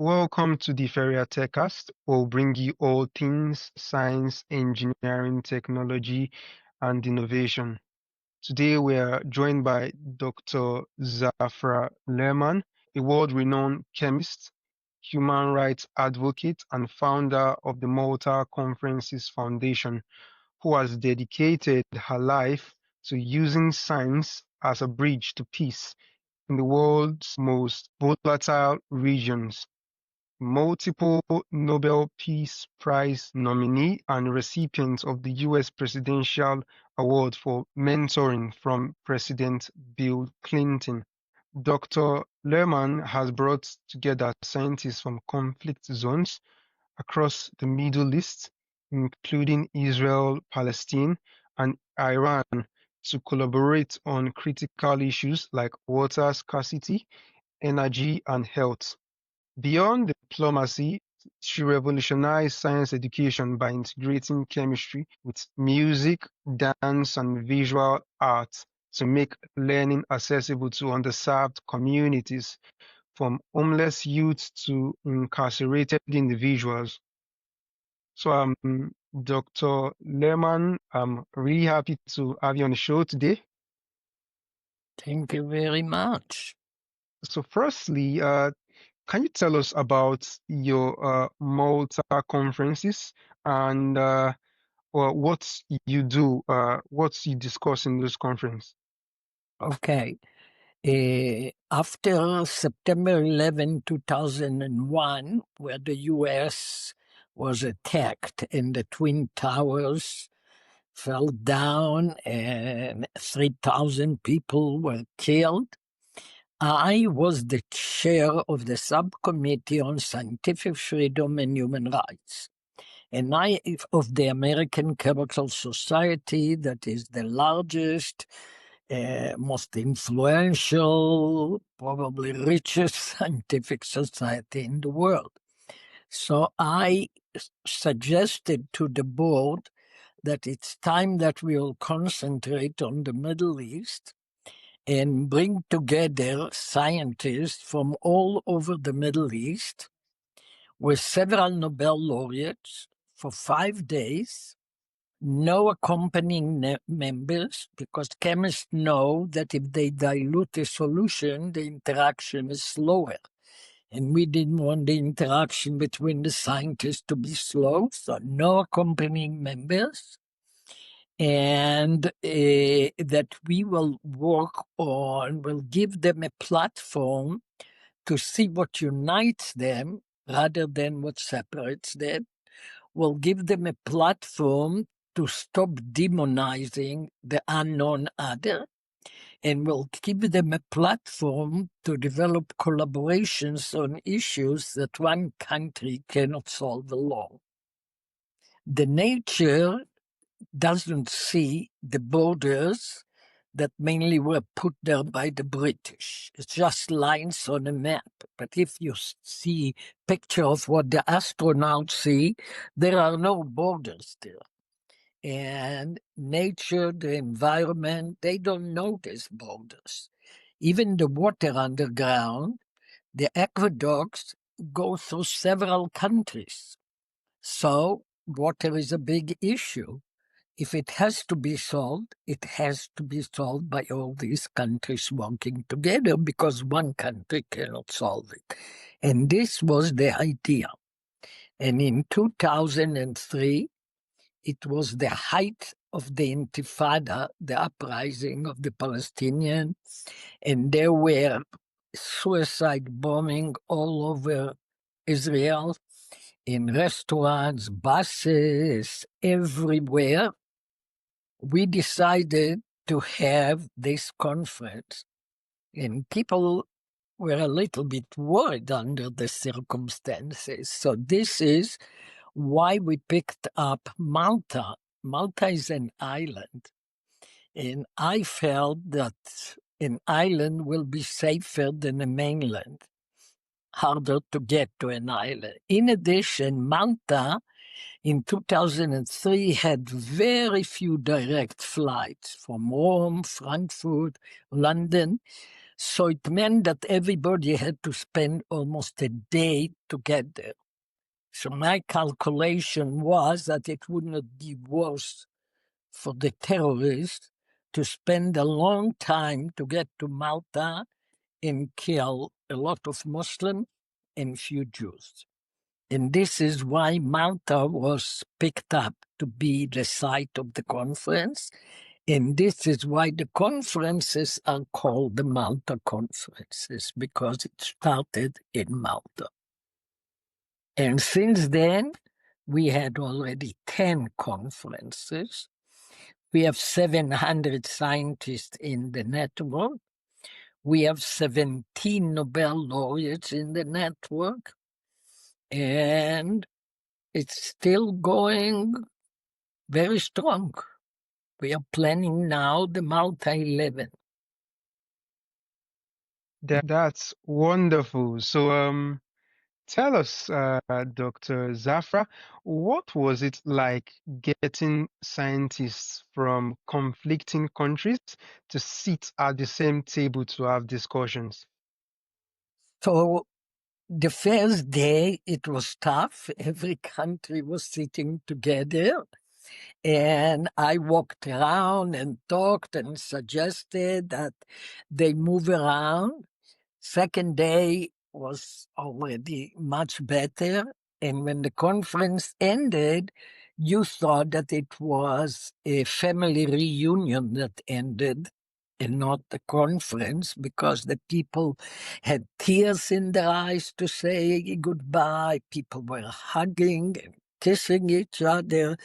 Welcome to the Feria TechCast. We'll bring you all things science, engineering, technology, and innovation. Today we are joined by Dr. Zafra Lerman, a world-renowned chemist, human rights advocate, and founder of the Malta Conferences Foundation, who has dedicated her life to using science as a bridge to peace in the world's most volatile regions. Multiple Nobel Peace Prize nominee and recipient of the US Presidential Award for Mentoring from President Bill Clinton. Dr. Lerman has brought together scientists from conflict zones across the Middle East, including Israel, Palestine, and Iran, to collaborate on critical issues like water scarcity, energy, and health. Beyond diplomacy, she revolutionized science education by integrating chemistry with music, dance, and visual arts to make learning accessible to underserved communities, from homeless youth to incarcerated individuals. So, Dr. Lerman, I'm really happy to have you on the show today. Thank you very much. So, firstly, can you tell us about your Malta conferences and what you do, what you discuss in those conferences? Okay. After September 11, 2001, where the U.S. was attacked and the Twin Towers fell down and 3,000 people were killed, I was the chair of the subcommittee on scientific freedom and human rights. And I, of the American Chemical Society, that is the largest, most influential, probably richest scientific society in the world. So I suggested to the board that it's time that we will concentrate on the Middle East and bring together scientists from all over the Middle East with several Nobel laureates for 5 days, no accompanying members, because chemists know that if they dilute a solution, the interaction is slower. And we didn't want the interaction between the scientists to be slow, so no accompanying members. And that we will work on, will give them a platform to see what unites them rather than what separates them, will give them a platform to stop demonizing the unknown other, and will give them a platform to develop collaborations on issues that one country cannot solve alone. The nature doesn't see the borders that mainly were put there by the British. It's just lines on a map. But if you see picture of what the astronauts see, there are no borders there. And nature, the environment, they don't notice borders. Even the water underground, the aqueducts go through several countries. So water is a big issue. If it has to be solved, it has to be solved by all these countries working together, because one country cannot solve it. And this was the idea. And in 2003, it was the height of the Intifada, the uprising of the Palestinians, and there were suicide bombing all over Israel, in restaurants, buses, everywhere. We decided to have this conference, and people were a little bit worried under the circumstances. So this is why we picked up Malta. Malta is an island, and I felt that an island will be safer than a mainland, harder to get to an island. In addition, Malta in 2003 had very few direct flights from Rome, Frankfurt, London. So it meant that everybody had to spend almost a day to get there. So my calculation was that it would not be worse for the terrorists to spend a long time to get to Malta and kill a lot of Muslims and few Jews. And this is why Malta was picked up to be the site of the conference. And this is why the conferences are called the Malta Conferences, because it started in Malta. And since then, we had already 10 conferences. We have 700 scientists in the network. We have 17 Nobel laureates in the network. And it's still going very strong. We are planning now the Malta 11. That's wonderful. So, tell us, Dr. Zafra, what was it like getting scientists from conflicting countries to sit at the same table to have discussions? So the first day, it was tough. Every country was sitting together. And I walked around and talked and suggested that they move around. Second day was already much better. And when the conference ended, you thought that it was a family reunion that ended and not the conference, because the people had tears in their eyes to say goodbye. People were hugging and kissing each other.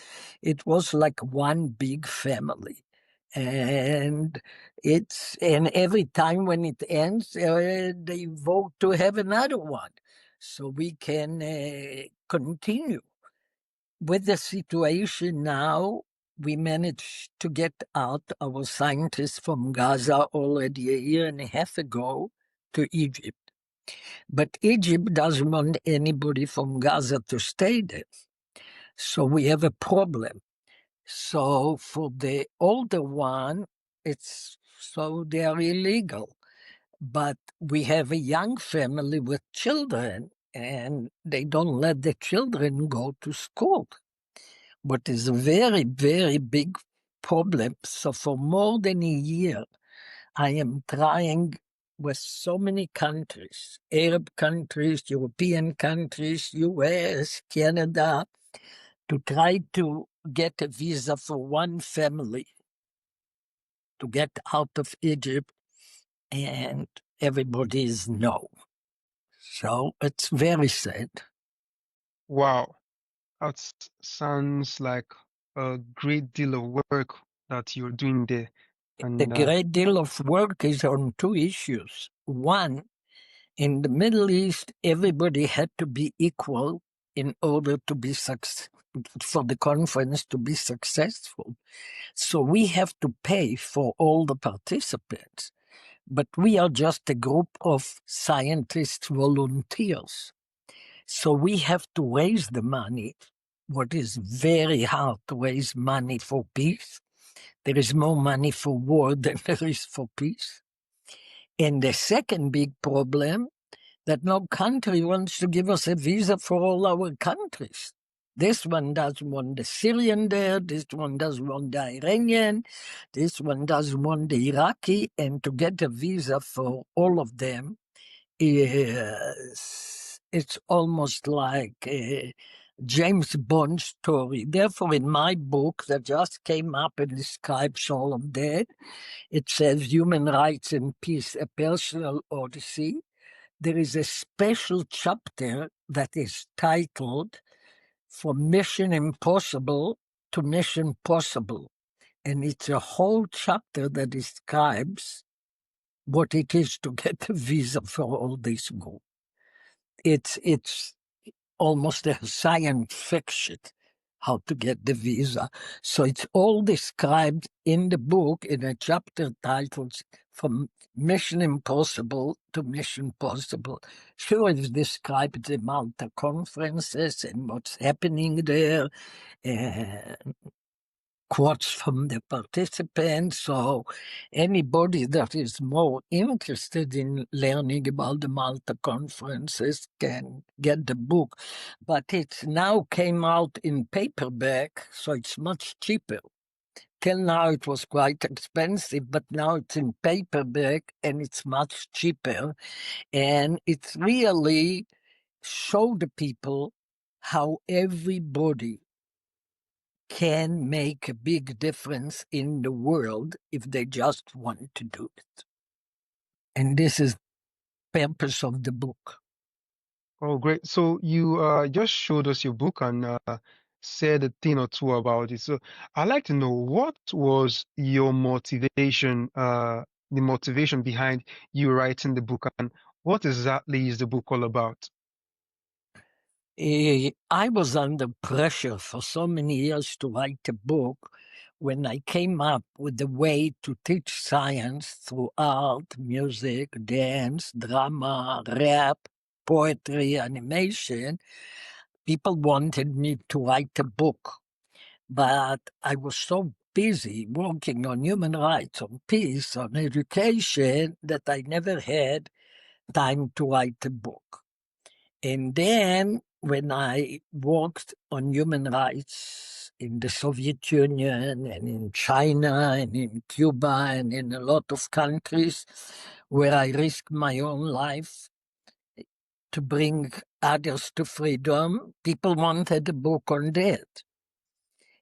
It was like one big family. And every time when it ends, they vote to have another one, so we can continue. With the situation now, we managed to get out our scientists from Gaza already a year and a half ago to Egypt. But Egypt doesn't want anybody from Gaza to stay there. So we have a problem. So for the older one, they are illegal. But we have a young family with children, and they don't let the children go to school, what is a very, very big problem. So for more than a year, I am trying with so many countries, Arab countries, European countries, US, Canada, to try to get a visa for one family to get out of Egypt, and everybody is no. So it's very sad. Wow, that sounds like a great deal of work that you're doing there. The And great deal of work is on two issues. One, in the Middle East, everybody had to be equal in order to be for the conference to be successful. So we have to pay for all the participants, but we are just a group of scientist volunteers. So we have to raise the money. What is very hard to raise money for peace. There is more money for war than there is for peace. And the second big problem, that no country wants to give us a visa for all our countries. This one doesn't want the Syrian there, this one doesn't want the Iranian, this one doesn't want the Iraqi, and to get a visa for all of them is, it's almost like a James Bond story. Therefore, in my book that just came up and describes all of that, it says Human Rights and Peace, a Personal Odyssey. There is a special chapter that is titled From Mission Impossible to Mission Possible. And it's a whole chapter that describes what it is to get a visa for all these groups. It's almost a science fiction how to get the visa. So it's all described in the book in a chapter titled From Mission Impossible to Mission Possible. Sure, it's described the Malta Conferences and what's happening there. quotes from the participants. So anybody that is more interested in learning about the Malta Conferences can get the book. But it's now came out in paperback, so it's much cheaper. Till now it was quite expensive, but now it's in paperback and it's much cheaper. And it's really show the people how everybody can make a big difference in the world if they just want to do it. And this is the purpose of the book. Oh, great. So you just showed us your book and said a thing or two about it. So I'd like to know what was your motivation, the motivation behind you writing the book, and what exactly is the book all about? I was under pressure for so many years to write a book. When I came up with a way to teach science through art, music, dance, drama, rap, poetry, animation, people wanted me to write a book. But I was so busy working on human rights, on peace, on education, that I never had time to write a book. And then when I worked on human rights in the Soviet Union and in China and in Cuba and in a lot of countries where I risked my own life to bring others to freedom, people wanted a book on that.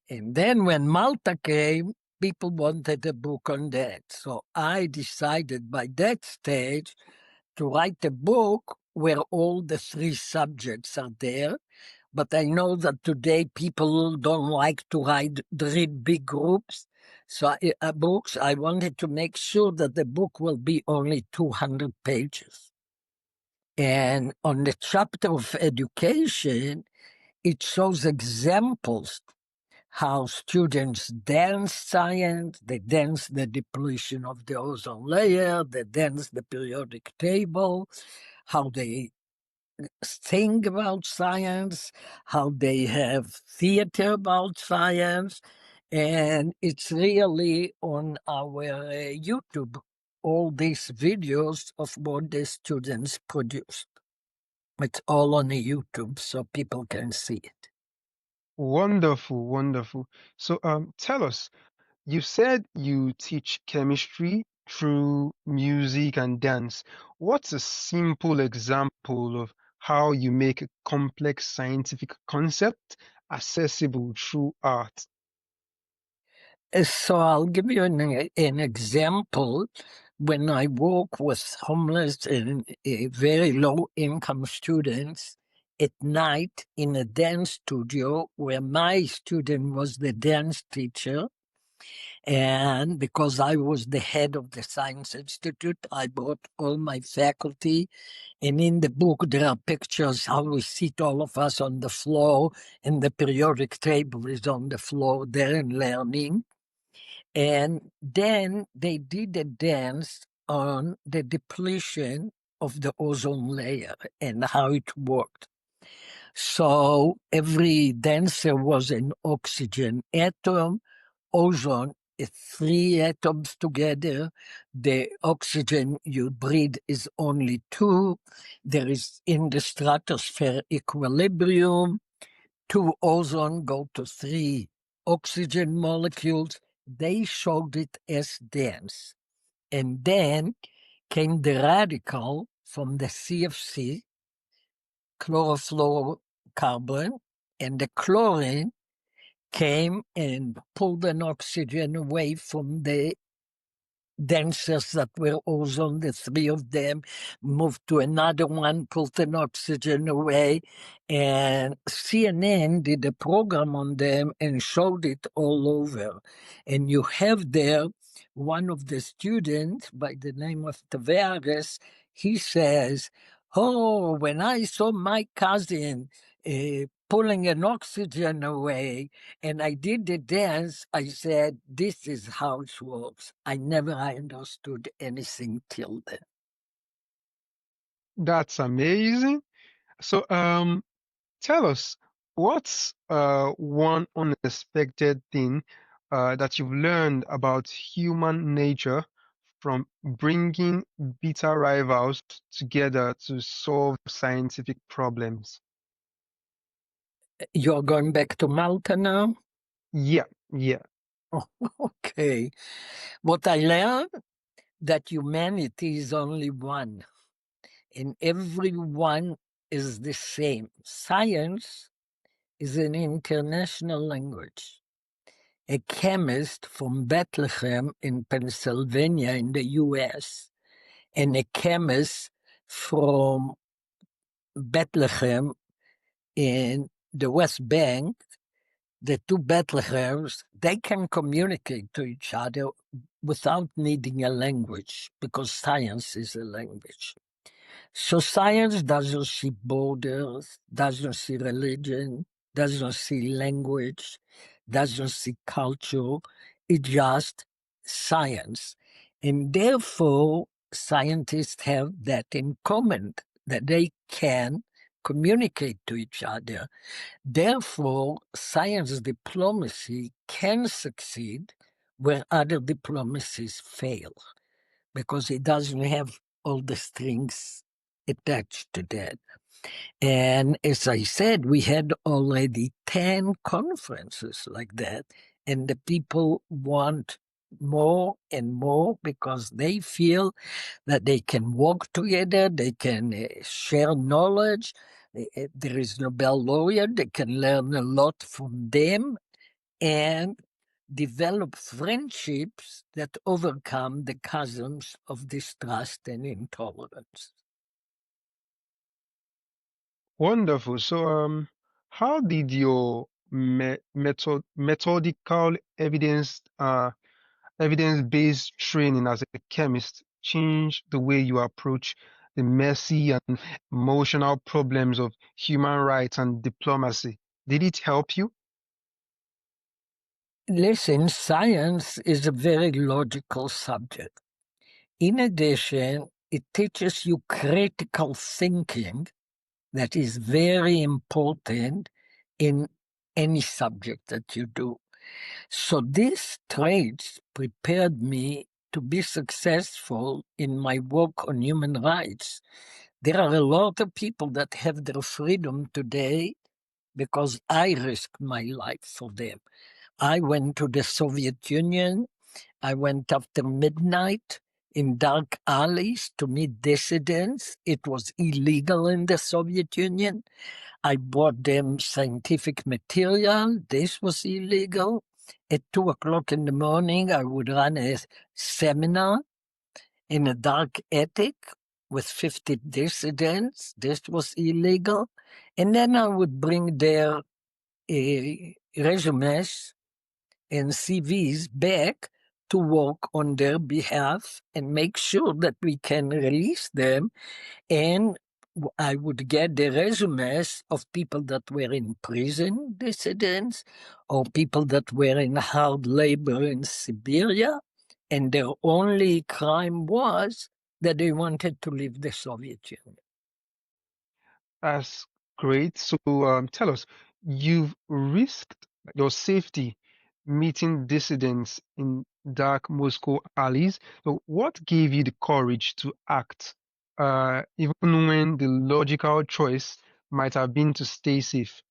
And then when Malta came, people wanted a book on that. So I decided by that stage to write a book where all the three subjects are there. But I know that today people don't like to read big groups. So books, I wanted to make sure that the book will be only 200 pages. And on the chapter of education, it shows examples how students dance science, they dance the depletion of the ozone layer, they dance the periodic table, how they think about science, how they have theater about science. And it's really on our YouTube, all these videos of what the students produced. It's all on the YouTube so people can see it. Wonderful, wonderful. So tell us, you said you teach chemistry through music and dance. What's a simple example of how you make a complex scientific concept accessible through art? So I'll give you an example. When I work with homeless and very low income students at night in a dance studio where my student was the dance teacher, and because I was the head of the Science Institute, I brought all my faculty. And in the book, there are pictures how we sit all of us on the floor, and the periodic table is on the floor there and learning. And then they did a dance on the depletion of the ozone layer and how it worked. So every dancer was an oxygen atom, ozone is three atoms together. The oxygen you breathe is only two. There is in the stratosphere equilibrium. Two ozone go to three oxygen molecules. They showed it as dance. And then came the radical from the CFC, chlorofluorocarbon, and the chlorine came and pulled an oxygen away from the dancers that were ozone, the three of them moved to another one, pulled an oxygen away, and CNN did a program on them and showed it all over. And you have there one of the students by the name of Tavares, he says, "Oh, when I saw my cousin pulling an oxygen away, and I did the dance, I said, this is how it works. I never understood anything till then." That's amazing. So tell us, what's one unexpected thing that you've learned about human nature from bringing bitter rivals together to solve scientific problems? You're going back to Malta now? Yeah, yeah. Oh, okay. What I learned, that humanity is only one, and everyone is the same. Science is an international language. A chemist from Bethlehem in Pennsylvania in the US and a chemist from Bethlehem in the West Bank, the two Bethlehems, they can communicate to each other without needing a language, because science is a language. So science doesn't see borders, doesn't see religion, doesn't see language, doesn't see culture. It's just science. And therefore, scientists have that in common, that they can communicate to each other. Therefore, science diplomacy can succeed where other diplomacies fail, because it doesn't have all the strings attached to that. And as I said, we had already 10 conferences like that, and the people want more and more because they feel that they can work together, they can share knowledge. There is Nobel laureate, they can learn a lot from them, and develop friendships that overcome the chasms of distrust and intolerance. Wonderful. So, how did your methodical evidence-based training as a chemist change the way you approach the messy and emotional problems of human rights and diplomacy? Did it help you? Listen, science is a very logical subject. In addition, it teaches you critical thinking that is very important in any subject that you do. So these traits prepared me to be successful in my work on human rights. There are a lot of people that have their freedom today because I risked my life for them. I went to the Soviet Union. I went after midnight in dark alleys to meet dissidents. It was illegal in the Soviet Union. I brought them scientific material. This was illegal. At 2 o'clock in the morning, I would run a seminar in a dark attic with 50 dissidents. This was illegal. And then I would bring their resumes and CVs back to work on their behalf and make sure that we can release them. And I would get the resumes of people that were in prison, dissidents, or people that were in hard labor in Siberia, and their only crime was that they wanted to leave the Soviet Union. That's great. So, tell us, you've risked your safety meeting dissidents in dark Moscow alleys. So, what gave you the courage to act, even when the logical choice might have been to stay safe?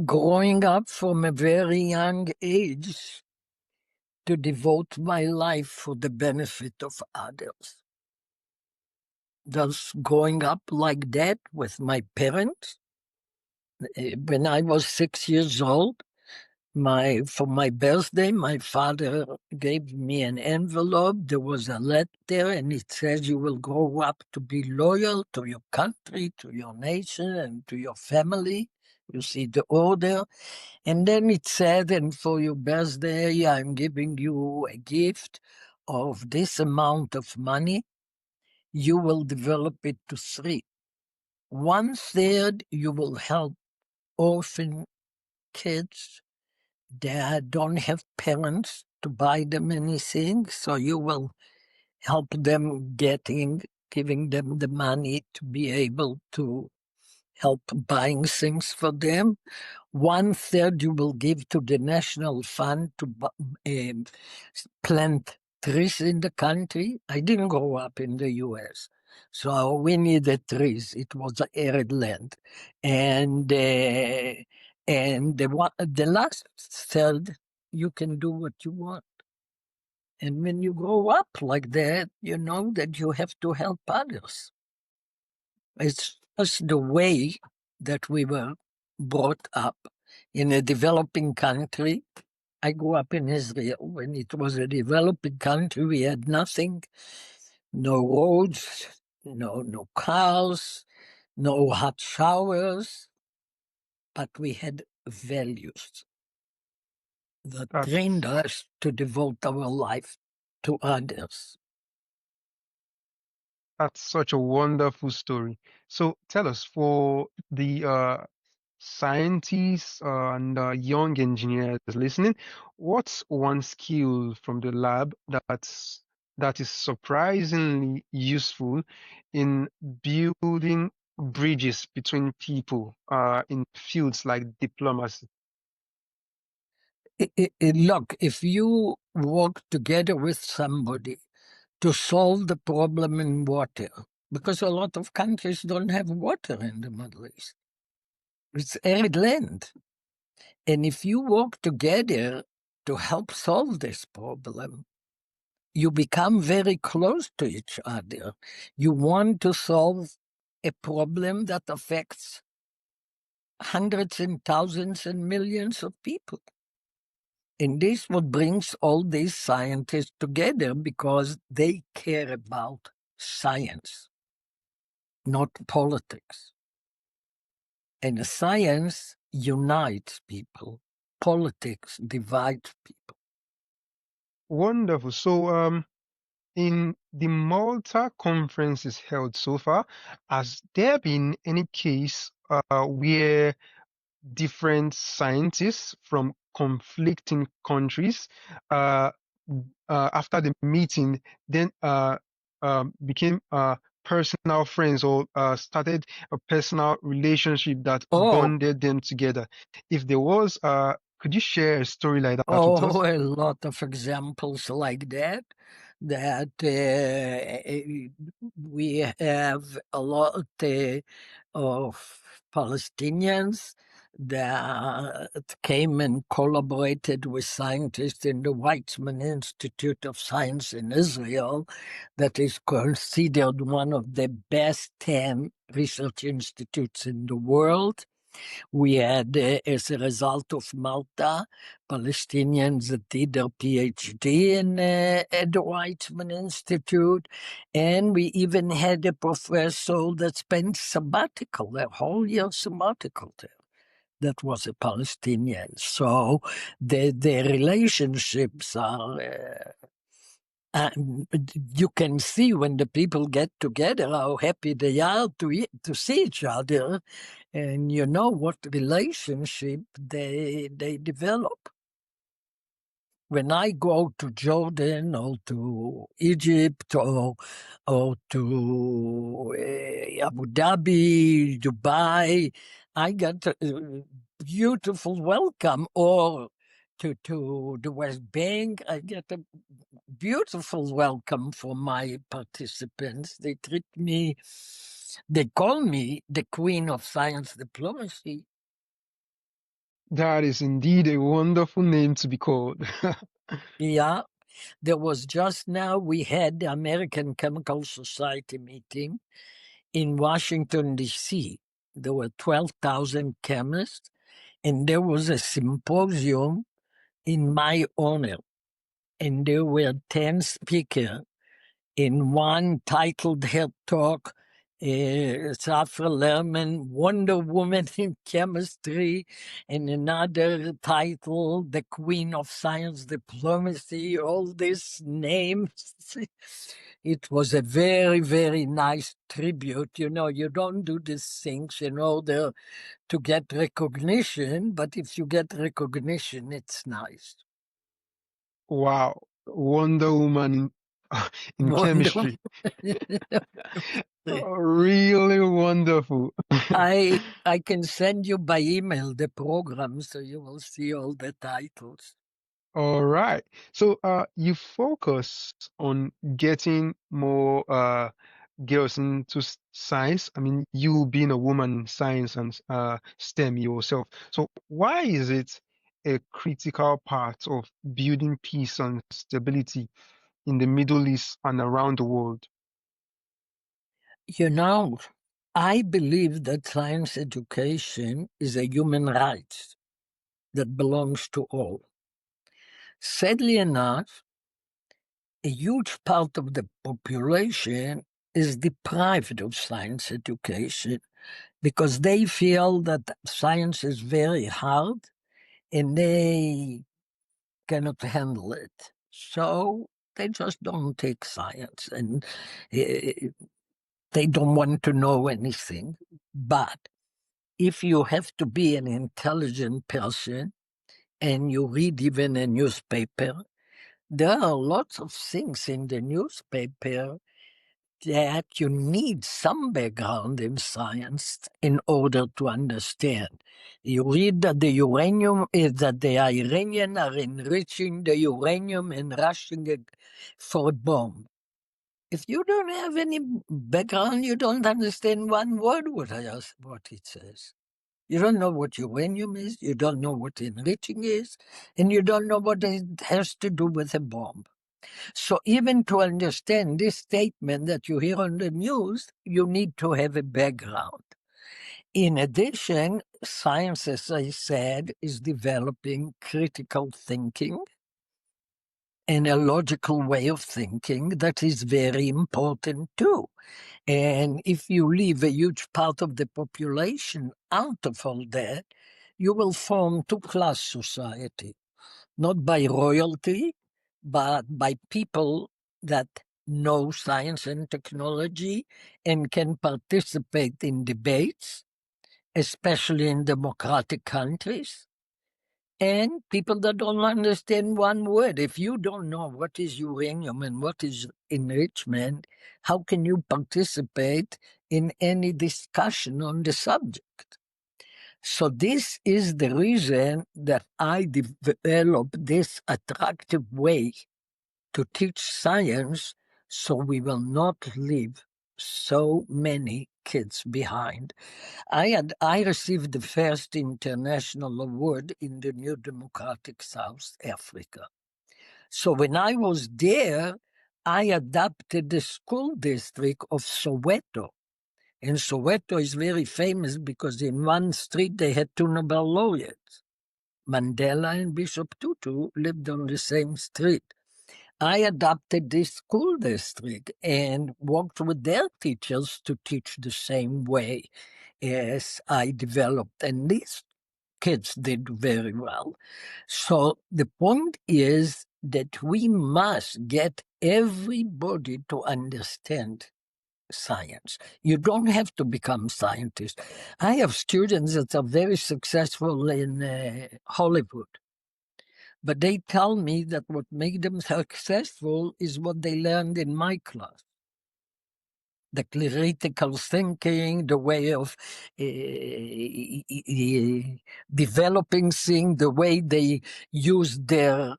Growing up from a very young age to devote my life for the benefit of others. Just growing up like that with my parents. When I was 6 years old, for my birthday, my father gave me an envelope. There was a letter, and it says you will grow up to be loyal to your country, to your nation, and to your family. You see the order. And then it said, and for your birthday, I'm giving you a gift of this amount of money. You will develop it to three. 1/3, you will help orphan kids that don't have parents to buy them anything. So you will help them giving them the money to be able to help buying things for them. 1/3 you will give to the National Fund to plant trees in the country. I didn't grow up in the US, so we needed trees. It was arid land. And the last third, you can do what you want. And when you grow up like that, you know that you have to help others. It's just the way that we were brought up in a developing country. I grew up in Israel. When it was a developing country, we had nothing, no roads, no cars, no hot showers, but we had values that trained That's us to devote our life to others. that's such a wonderful story. So tell us, for the scientists and young engineers listening, what's one skill from the lab that is surprisingly useful in building bridges between people in fields like diplomacy? Look, if you work together with somebody to solve the problem in water, because a lot of countries don't have water in the Middle East. It's arid land. And if you work together to help solve this problem, you become very close to each other. You want to solve a problem that affects hundreds and thousands and millions of people. And this is what brings all these scientists together, because they care about science, not politics. And science unites people. Politics divides people. Wonderful. So, in the Malta conferences held so far, has there been any case where different scientists from conflicting countries uh, after the meeting then became personal friends or started a personal relationship that Oh, bonded them together? If there was, could you share a story like that with oh, us? a lot of examples like that. That we have a lot of Palestinians that came and collaborated with scientists in the Weizmann Institute of Science in Israel, that is considered one of the best 10 research institutes in the world. We had, as a result of Malta, Palestinians that did their PhD at the Weizmann Institute, and we even had a professor that spent sabbatical, a whole year sabbatical there. That was a Palestinian. So the relationships are. You can see when the people get together how happy they are to see each other, and you know what relationship they develop. When I go to Jordan or to Egypt or to Abu Dhabi, Dubai, I get a beautiful welcome. Or to the West Bank, I get a beautiful welcome for my participants. They treat me, they call me the Queen of Science Diplomacy. That is indeed a wonderful name to be called. Yeah, there was just now, we had the American Chemical Society meeting in Washington, D.C. There were 12,000 chemists, and there was a symposium in my honor, and there were 10 speakers. In one titled her talk, Zafra Lerman, Wonder Woman in Chemistry, and another title, The Queen of Science Diplomacy, all these names. It was a very, very nice tribute. You know, you don't do these things in order to get recognition, but if you get recognition, it's nice. Wow, Wonder Woman in Wonder. chemistry. Really wonderful. I can send you by email the program so you will see all the titles. All right. So you focus on getting more girls into science. I mean, you being a woman in science and STEM yourself. So why is it a critical part of building peace and stability in the Middle East and around the world? You know, I believe that science education is a human right that belongs to all. Sadly enough, a huge part of the population is deprived of science education because they feel that science is very hard and they cannot handle it. So they just don't take science and they don't want to know anything. But if you have to be an intelligent person and you read even a newspaper, there are lots of things in the newspaper that you need some background in science in order to understand. You read that the uranium is that the Iranians are enriching the uranium and rushing it for a bomb. If you don't have any background, you don't understand one word what it says. You don't know what uranium is, you don't know what enriching is, and you don't know what it has to do with a bomb. So even to understand this statement that you hear on the news, you need to have a background. In addition, science, as I said, is developing critical thinking and a logical way of thinking that is very important too. And if you leave a huge part of the population out of all that, you will form two-class society, not by royalty, but by people that know science and technology and can participate in debates, especially in democratic countries, and people that don't understand one word. If you don't know what is uranium and what is enrichment, how can you participate in any discussion on the subject? So this is the reason that I developed this attractive way to teach science so we will not leave so many kids behind. I received the first international award in the New Democratic South Africa. So when I was there, I adopted the school district of Soweto. And Soweto is very famous because in one street they had two Nobel laureates. Mandela and Bishop Tutu lived on the same street. I adopted this school district and worked with their teachers to teach the same way as I developed. And these kids did very well. So the point is that we must get everybody to understand science. You don't have to become scientists. I have students that are very successful in Hollywood. But they tell me that what made them successful is what they learned in my class. The critical thinking, the way of developing things, the way they use their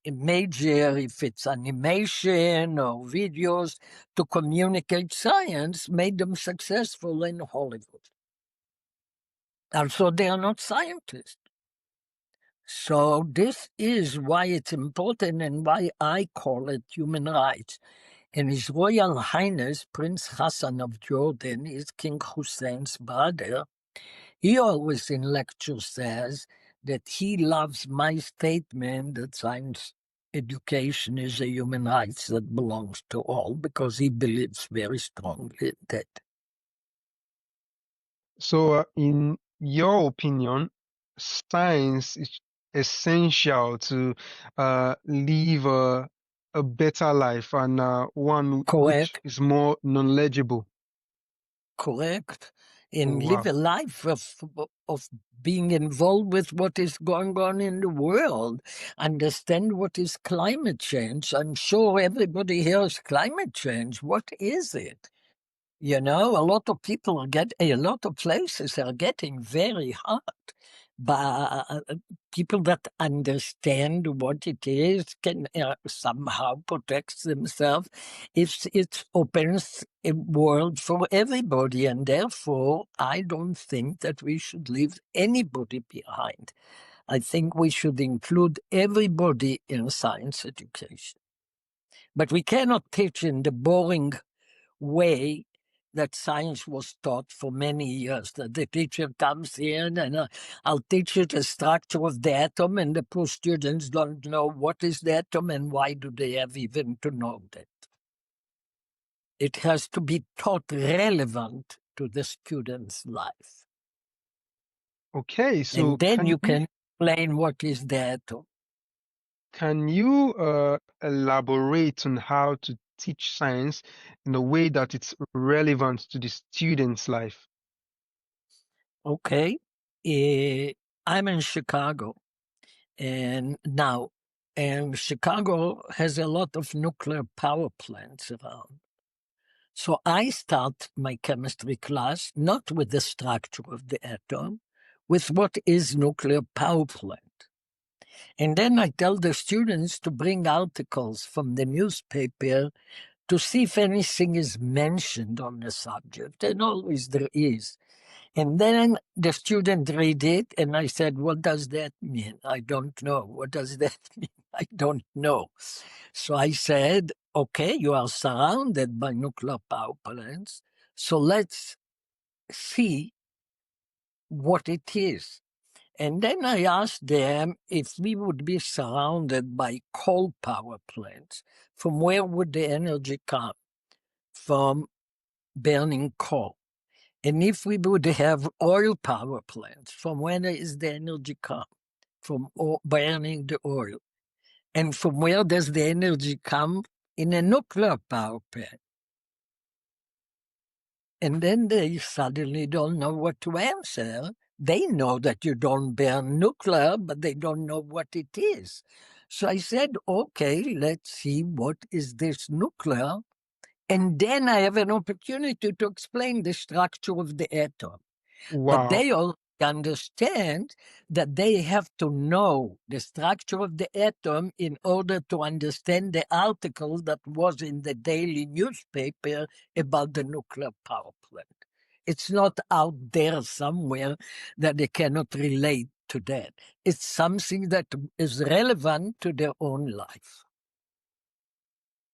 major, if it's animation or videos, to communicate science, made them successful in Hollywood. Also, they are not scientists. So this is why it's important and why I call it human rights. And His Royal Highness Prince Hassan of Jordan is King Hussein's brother. He always in lectures says that he loves my statement that science education is a human rights that belongs to all because he believes very strongly in that. So, in your opinion, science is essential to live a better life and one which Correct? is more knowledgeable. Correct, Oh, and live wow. a life of being involved with what is going on in the world, understand what is climate change. I'm sure everybody hears climate change. What is it? You know, a lot of people a lot of places are getting very hot, but people that understand what it is can somehow protect themselves. If it opens a world for everybody, and therefore I don't think that we should leave anybody behind. I think we should include everybody in science education. But we cannot teach in the boring way that science was taught for many years, that the teacher comes in and I'll teach you the structure of the atom, and the poor students don't know what is the atom and why do they have even to know that. It has to be taught relevant to the student's life. Okay, so And then you can explain what is the atom. can you elaborate on how to teach science in a way that it's relevant to the student's life? Okay. I'm in Chicago, and Chicago has a lot of nuclear power plants around. So I start my chemistry class not with the structure of the atom, with what is nuclear power plant. And then I tell the students to bring articles from the newspaper to see if anything is mentioned on the subject, and always there is. And then the student read it, and I said, what does that mean? I don't know. What does that mean? I don't know. So I said, okay, you are surrounded by nuclear power plants, so let's see what it is. And then I asked them if we would be surrounded by coal power plants, from where would the energy come? From burning coal. And if we would have oil power plants, from where is the energy come? From burning the oil. And from where does the energy come? In a nuclear power plant. And then they suddenly don't know what to answer. They know that you don't burn nuclear, but they don't know what it is. So I said, okay, let's see what is this nuclear. And then I have an opportunity to explain the structure of the atom. But Wow, they all understand that they have to know the structure of the atom in order to understand the article that was in the daily newspaper about the nuclear power plant. It's not out there somewhere that they cannot relate to that. It's something that is relevant to their own life.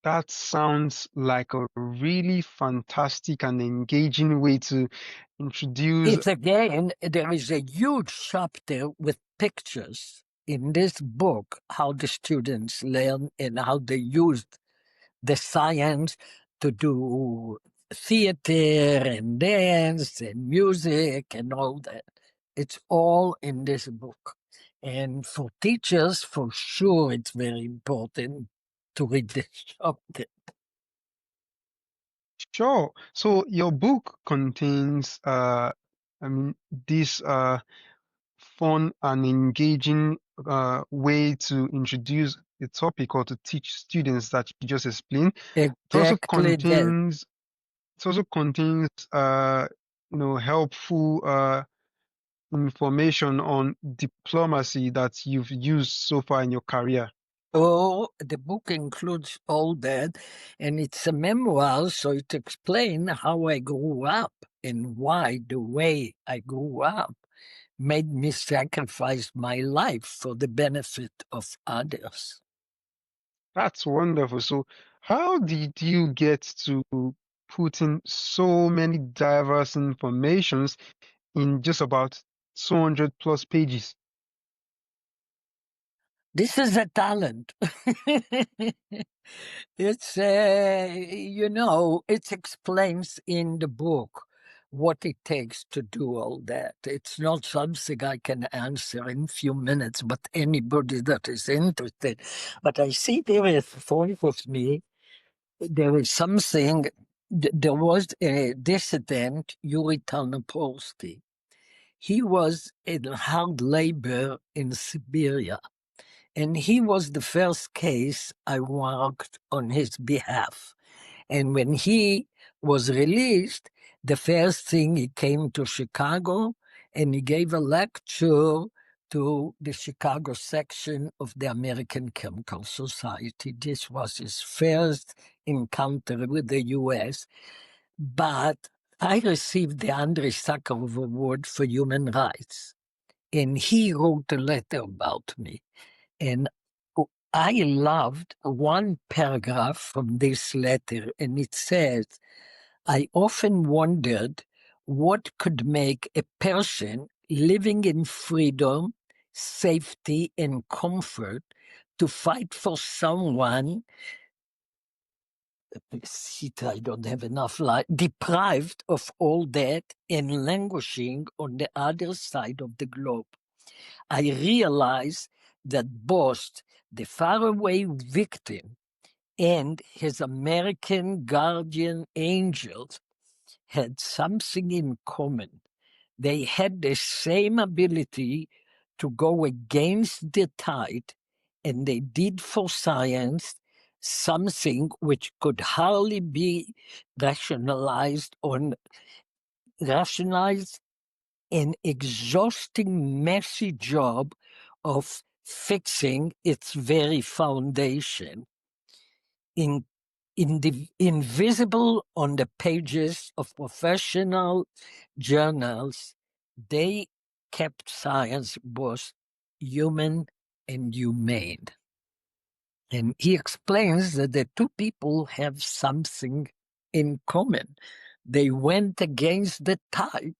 that sounds like a really fantastic and engaging way to introduce. It's again, there is a huge chapter with pictures in this book, how the students learn and how they used the science to do theater and dance and music and all that. It's all in this book. And for teachers, for sure, it's very important to read this chapter. Sure. So your book contains, this fun and engaging way to introduce a topic or to teach students that you just explained. It also Exactly that. contains, it also contains, helpful information on diplomacy that you've used so far in your career. Oh, the book includes all that, and it's a memoir, so it explains how I grew up and why the way I grew up made me sacrifice my life for the benefit of others. That's wonderful. So, how did you get to put in so many diverse informations in just about 200 plus pages? This is a talent. It's, it explains in the book what it takes to do all that. It's not something I can answer in few minutes, but anybody that is interested. But I see there is, for with me, there is something, there was a dissident, Yuri Tarnopolsky. He was in hard labor in Siberia. And he was the first case I worked on his behalf. And when he was released, the first thing he came to Chicago and he gave a lecture to the Chicago section of the American Chemical Society. This was his first encounter with the U.S., but I received the Andrei Sakharov Award for Human Rights, and he wrote a letter about me. And I loved one paragraph from this letter, and it says, I often wondered what could make a person living in freedom, safety, and comfort to fight for someone, I don't have enough light, deprived of all that and languishing on the other side of the globe. I realized that both the faraway victim and his American guardian angels had something in common. They had the same ability to go against the tide, and they did for science something which could hardly be rationalized an exhausting, messy job of fixing its very foundation. Invisible on the pages of professional journals, they kept science both human and humane. And he explains that the two people have something in common. They went against the tide.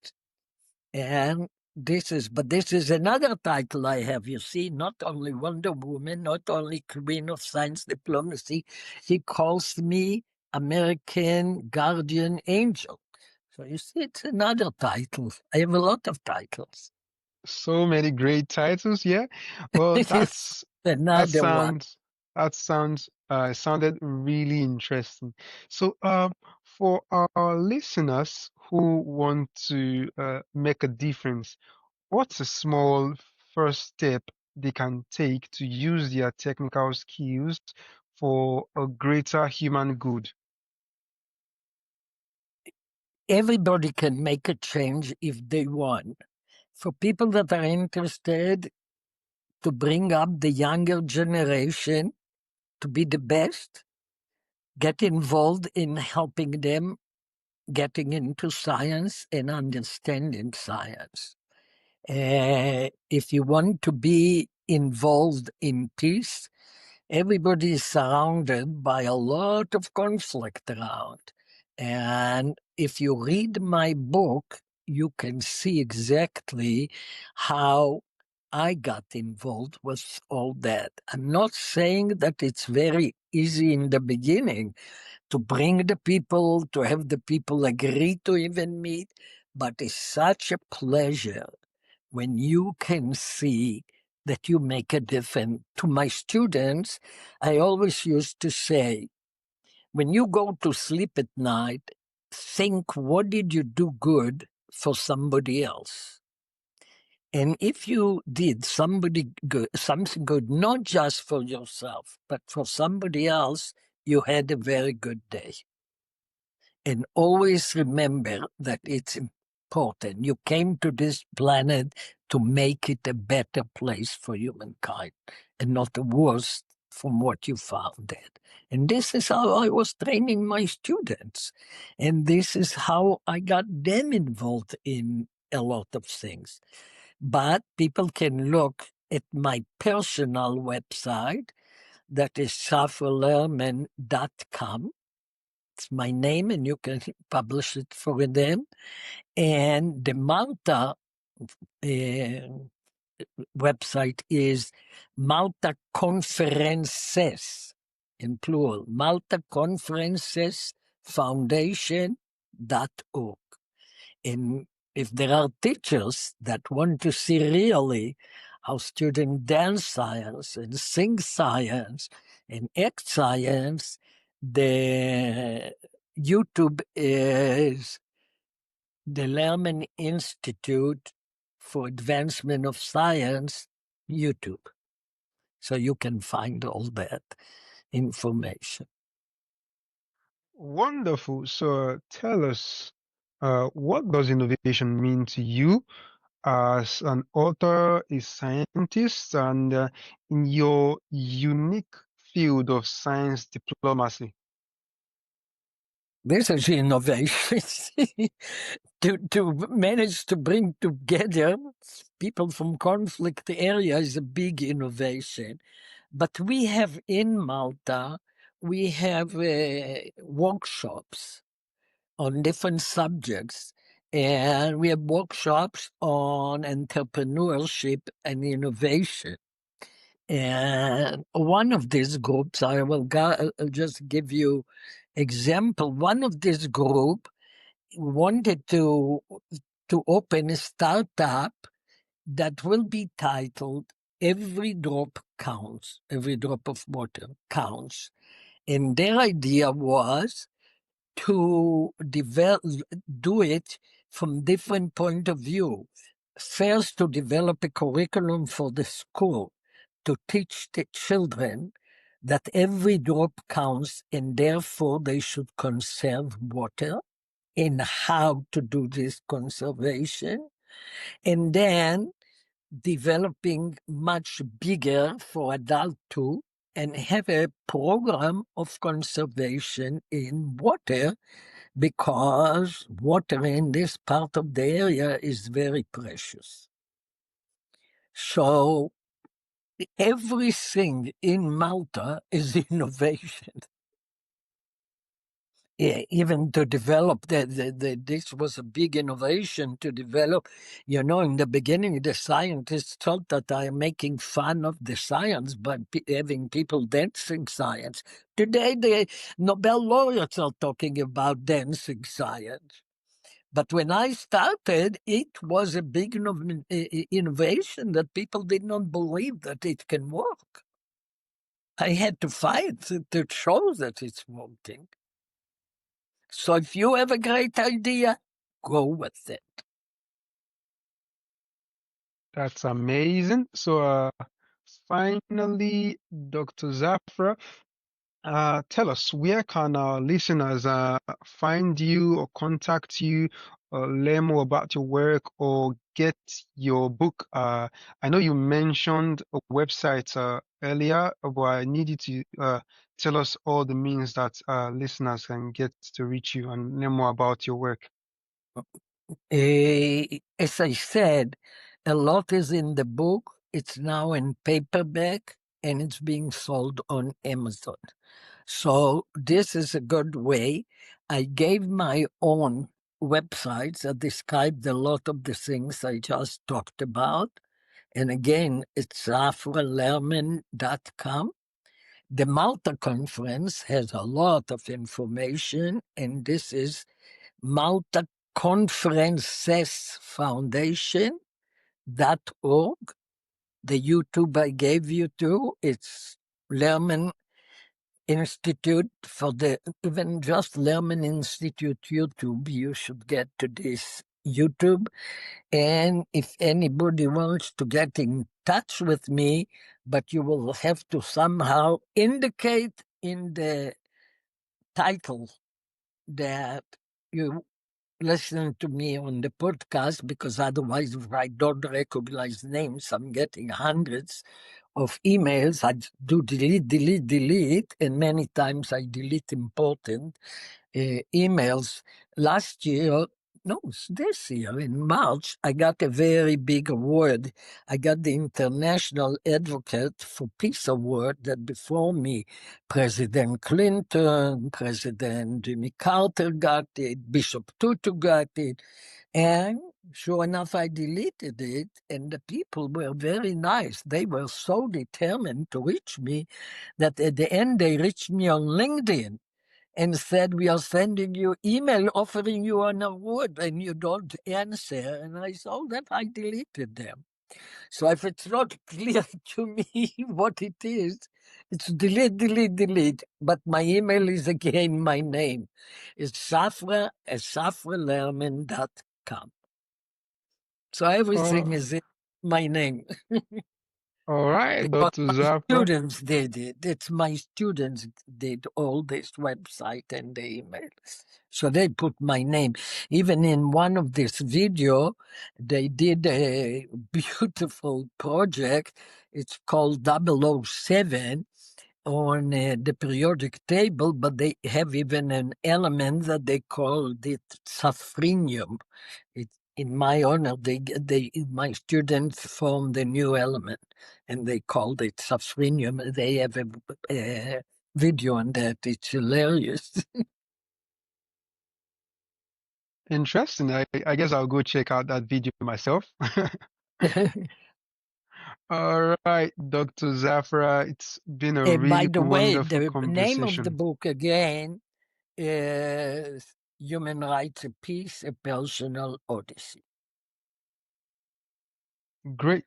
And this is another title I have, you see, not only Wonder Woman, not only Queen of Science Diplomacy, he calls me American Guardian Angel. So you see, it's another title. I have a lot of titles. So many great titles, yeah. Well, This is that another one. sounded really interesting. So, for our listeners who want to make a difference, what's a small first step they can take to use their technical skills for a greater human good? Everybody can make a change if they want. For people that are interested to bring up the younger generation to be the best, get involved in helping them getting into science and understanding science. If you want to be involved in peace, everybody is surrounded by a lot of conflict around. And if you read my book, you can see exactly how I got involved with all that. I'm not saying that it's very easy in the beginning to bring the people, to have the people agree to even meet, but it's such a pleasure when you can see that you make a difference. To my students, I always used to say, when you go to sleep at night, think, what did you do good for somebody else? And if you did something good, not just for yourself, but for somebody else, you had a very good day. And always remember that it's important. You came to this planet to make it a better place for humankind and not the worst from what you found it. And this is how I was training my students. And this is how I got them involved in a lot of things. But people can look at my personal website, that is zafralerman.com. It's my name, and you can publish it for them. And the Malta website is Malta Conferences, in plural, Malta Conferences Foundation.org. And if there are teachers that want to see really how students dance science and sing science and act science, the YouTube is the Lerman Institute for Advancement of Science YouTube. So you can find all that information. Wonderful. So tell us, what does innovation mean to you as an author, a scientist, and in your unique field of science diplomacy? This is innovation. To manage to bring together people from conflict areas is a big innovation. But we have in Malta, we have workshops on different subjects. And we have workshops on entrepreneurship and innovation. And one of these groups, I'll just give you example. One of this group wanted to open a startup that will be titled "Every Drop Counts." Every drop of water counts, and their idea was to do it from different point of view. First, to develop a curriculum for the school to teach the children that every drop counts and therefore they should conserve water and how to do this conservation. And then developing much bigger for adult too and have a program of conservation in water because water in this part of the area is very precious. So everything in Malta is innovation. Yeah, even to develop this was a big innovation to develop. You know, in the beginning, the scientists thought that I am making fun of the science by having people dancing science. Today, the Nobel laureates are talking about dancing science. But when I started, it was a big innovation that people did not believe that it can work. I had to fight to show that it's working. So if you have a great idea, go with it. That's amazing. So, finally, Dr. Zafra, tell us, where can our listeners find you or contact you or learn more about your work or get your book? I know you mentioned a website earlier, but I need you to tell us all the means that listeners can get to reach you and learn more about your work. As I said, a lot is in the book. It's now in paperback and it's being sold on Amazon. So this is a good way. I gave my own websites that described a lot of the things I just talked about. And again, it's zafralerman.com. The Malta Conference has a lot of information, and this is Malta Conferences Foundation.org. The YouTube I gave you to, it's Lerman Institute for the, even just Lerman Institute YouTube, you should get to this YouTube. And if anybody wants to get in touch with me, but you will have to somehow indicate in the title that you listen to me on the podcast, because otherwise, if I don't recognize names, I'm getting hundreds of emails. I do delete, and many times I delete important emails. Last year, no, it's this year in March, I got a very big award. I got the International Advocate for Peace Award that before me, President Clinton, President Jimmy Carter got it, Bishop Tutu got it. And sure enough, I deleted it, and the people were very nice. They were so determined to reach me that at the end they reached me on LinkedIn and said, "We are sending you email offering you an award and you don't answer." And I saw that I deleted them. So if it's not clear to me what it is, it's delete. But my email is again my name. It's Zafra at zafralerman.com. So everything Uh, is in my name. All right, But Dr. my Zafra. students did it. It's my students did all this website and the email. So they put my name. Even in one of this video, they did a beautiful project. It's called 007 on the periodic table, but they have even an element that they called it safrinium. In my honor, my students formed a new element, and they called it safrinium. They have a video on that. It's hilarious. Interesting. I guess I'll go check out that video myself. All right, Dr. Zafra, it's been a By really the way, wonderful the name of the conversation. book again is Human Rights, a Peace, a Personal Odyssey. Great.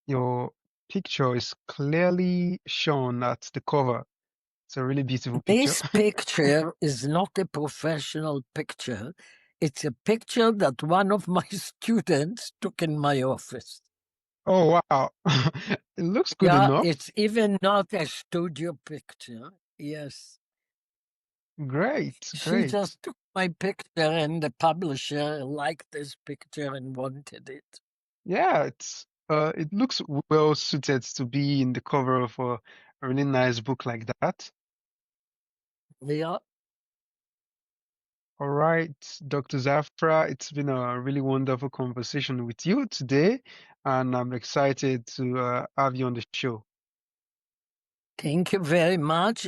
Your picture is clearly shown at the cover. It's a really beautiful picture. This picture is not a professional picture. It's a picture that one of my students took in my office. Oh, wow. It looks good Yeah, enough. it's even not a studio picture. Yes. Great, She great. just took my picture and the publisher liked this picture and wanted it. Yeah, it looks well suited to be in the cover of a really nice book like that. Yeah. All right, Dr. Zafra, it's been a really wonderful conversation with you today, and I'm excited to have you on the show. Thank you very much.